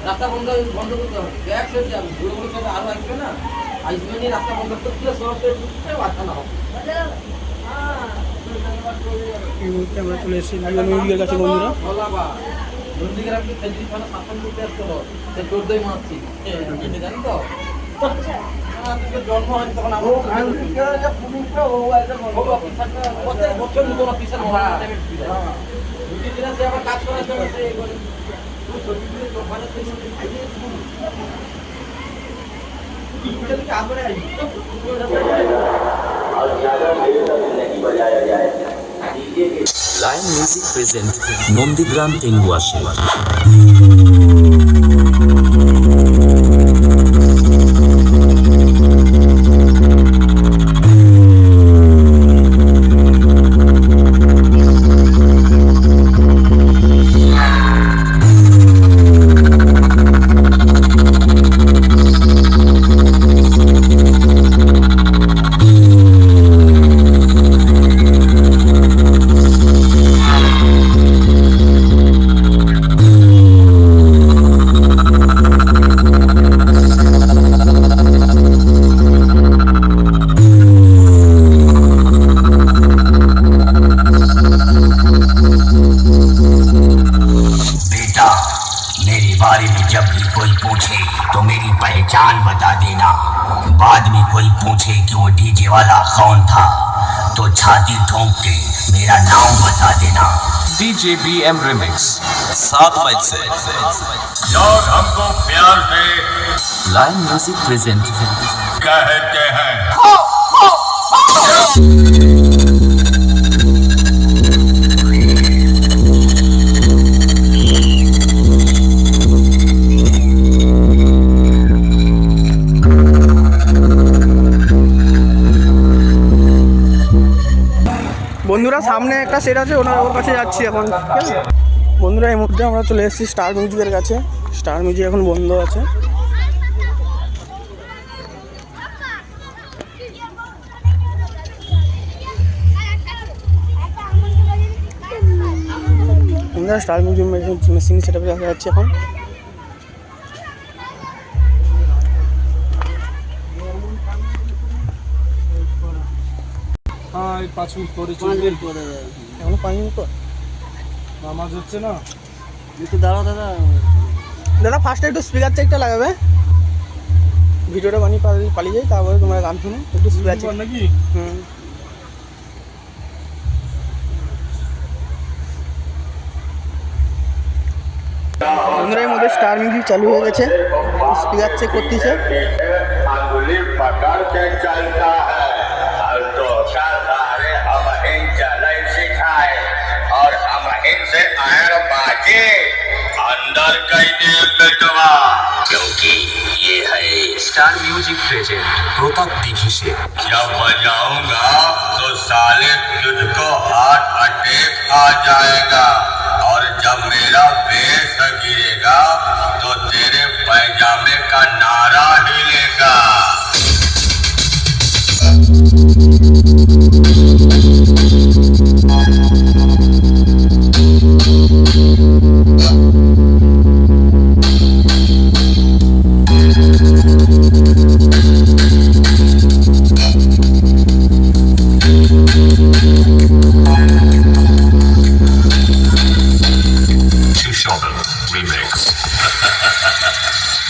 রাস্তা বন্ধ বন্ধ করতে হবে, ব্যাগ সেট যাবে, ঘুরে ঘুরে সেটা আরো আসবে না, আসবে নিয়ে রাস্তা বন্ধ করতে সব বাচ্চা না হবে। এই মুহূর্তে আমরা চলে এসেছি লালগঞ্জ মিউজিকের কাছে বন্ধুরা। নন্দীগ্রাম কি তেজরি থানা শাসন করতে আসতো, সে চোদ্দই মারছি জানি তো জন্ম হয়নি তখন আমার বছর নতুন অফিসার দুটি দিনে সে আবার কাজ করার জন্য সে লায়ন মিউজিক প্রেজেন্ট নন্দীগ্রাম তেঙ্গুয়া সেবা। जब भी कोई पूछे तो मेरी पहचान बता देना, बाद में कोई पूछे कि वो डीजे वाला कौन था तो छाती ठोक के मेरा नाम बता देना। डीजे BM रिमिक्स 7 बजे से लोग हमको प्यार से लायन म्यूजिक प्रेजेंट कहते हैं। বন্ধুরা সামনে একটা সেট আছে, ওর কাছে যাচ্ছি এখন। বন্ধুরা এই মুহূর্তে আমরা চলে এসেছি স্টার মিউজিকের কাছে। স্টার মিউজিক এখন বন্ধ আছে। বন্ধুরা স্টার মিউজিক মেশিন সেট আপে দেখা যাচ্ছে এখন। হ্যাঁ 5 মিনিট পরে চলবে, এখনো 5 মিনিট পর নামাজ হচ্ছে না। একটু দাঁড়াও দাদা, দাদা ফার্স্টে একটু স্পিকার চেকটা লাগাবে, ভিডিওটা বানিয়ে পালিয়ে যাই, তারপরে তোমরা গান শুনে একটু স্পিকার চেক নাকি। বন্ধুরা এর মধ্যে স্টার মিউজিক চালু হয়ে গেছে, স্পিকার চেক করতেছে। अंगुली पकड़ के चलता है तो सारे हम इन चले सिखाए और हम इनसे आयर बाजे अंदर कई दे बेटवा, क्योंकि ये है star music present Pratap Dighi से। जब बजाऊंगा तो साले तुझको हार्ट अटैक आ जाएगा और जब मेरा बेस गिरेगा तो तेरे पैजामे का नारा हिलेगा।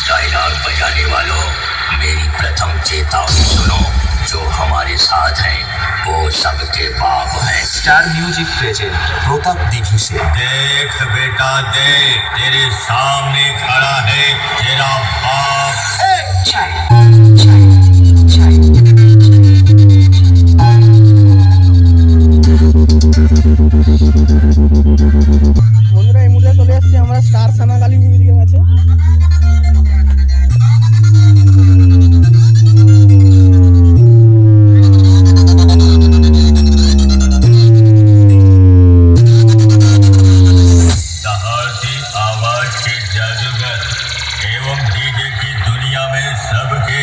डायलॉग बजाने वालों, मेरी प्रथम चेतावनी सुनो, जो हमारे साथ हैं वो सबके बाप हैं। Star music present Pratap Dighi से। देख बेटा देख, तेरे सामने खड़ा है तेरा बाप। বন্ধুরা এই মুহূর্তে চলে এসেছি আমরা স্টার সানাগালি মিউজিকের কাছে। आवाज की जादूगर एवं डीजे की दुनिया में सबके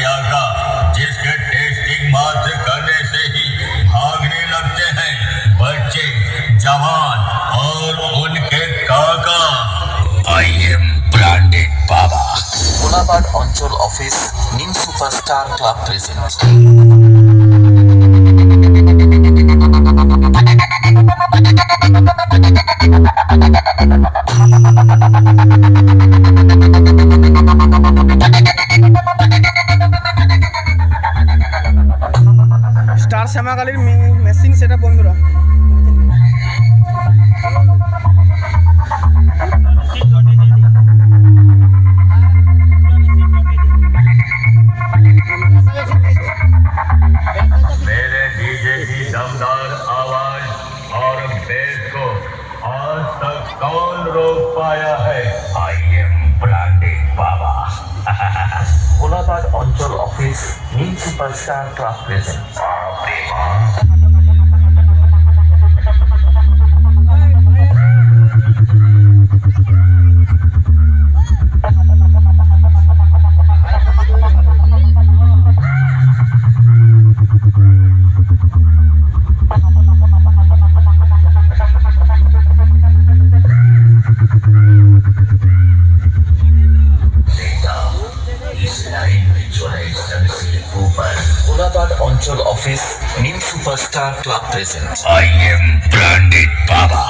जवान और उनके काका। आई एम ब्रांडेड बाबा। কোলাবাদ অঞ্চল অফিস নিম সুপারস্টার ক্লাব প্রেজেন্ট। স্টার শ্যামাকালীর মেশিন সেটা বন্ধুরা। मेरे डीजे की दमदार आवाज और बेस को आज तक कौन रोक पाया है? आई एम ब्रांडेड बाबा। কোলাবাদ অঞ্চল অফিস নিম সুপারস্টার ক্লাব প্রেজেন্ট। इस लाइन में जो है सबसे ऊपर। কোলাবাদ অঞ্চল অফিস নিম superstar club present. I am branded baba.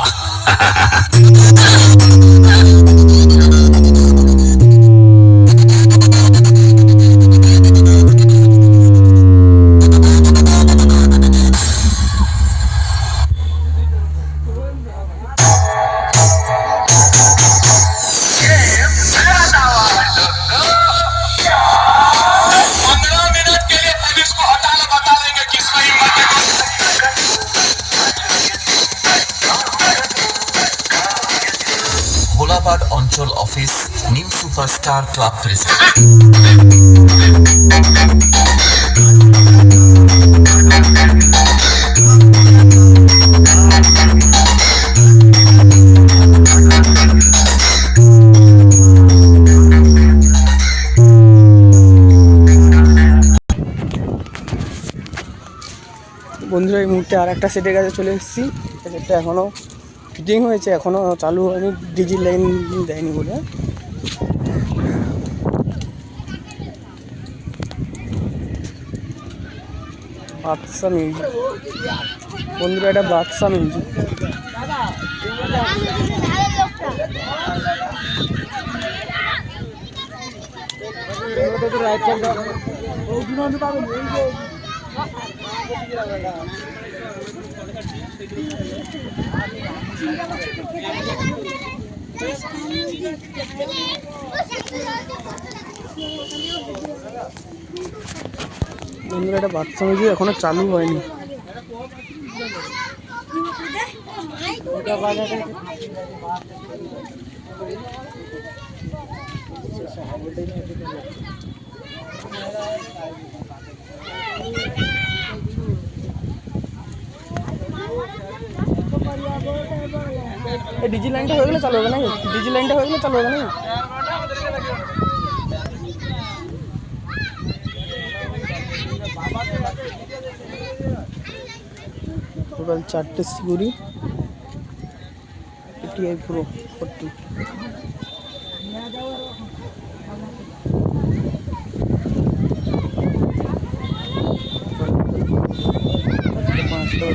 Kolabad অঞ্চল অফিস নিম সুপারস্টার ক্লাব প্রেজেন্ট। বন্ধুরা এই মুহূর্তে আর একটা সেটের কাছে চলে এসেছি। সেটটা এখনও ফিটিং হয়েছে, এখনও চালু হয়নি, ডিজি লাইন দেয়নি বলে। বাদশা মিউজিক বন্ধুরা, এটা বাদশা মিউজিক। বন্ধুরা এটা বাচ্চা মিউজিক এখনো চালু হয়নি। এই ডিজি লাইনটা হয়ে গেলে চালু হবে নাকি? ডিজি লাইনটা হয়ে গেলে চালু হবে নাকি? টোটাল 4টে সিকিউরি, এটিআই প্রো 40। পাঁচটা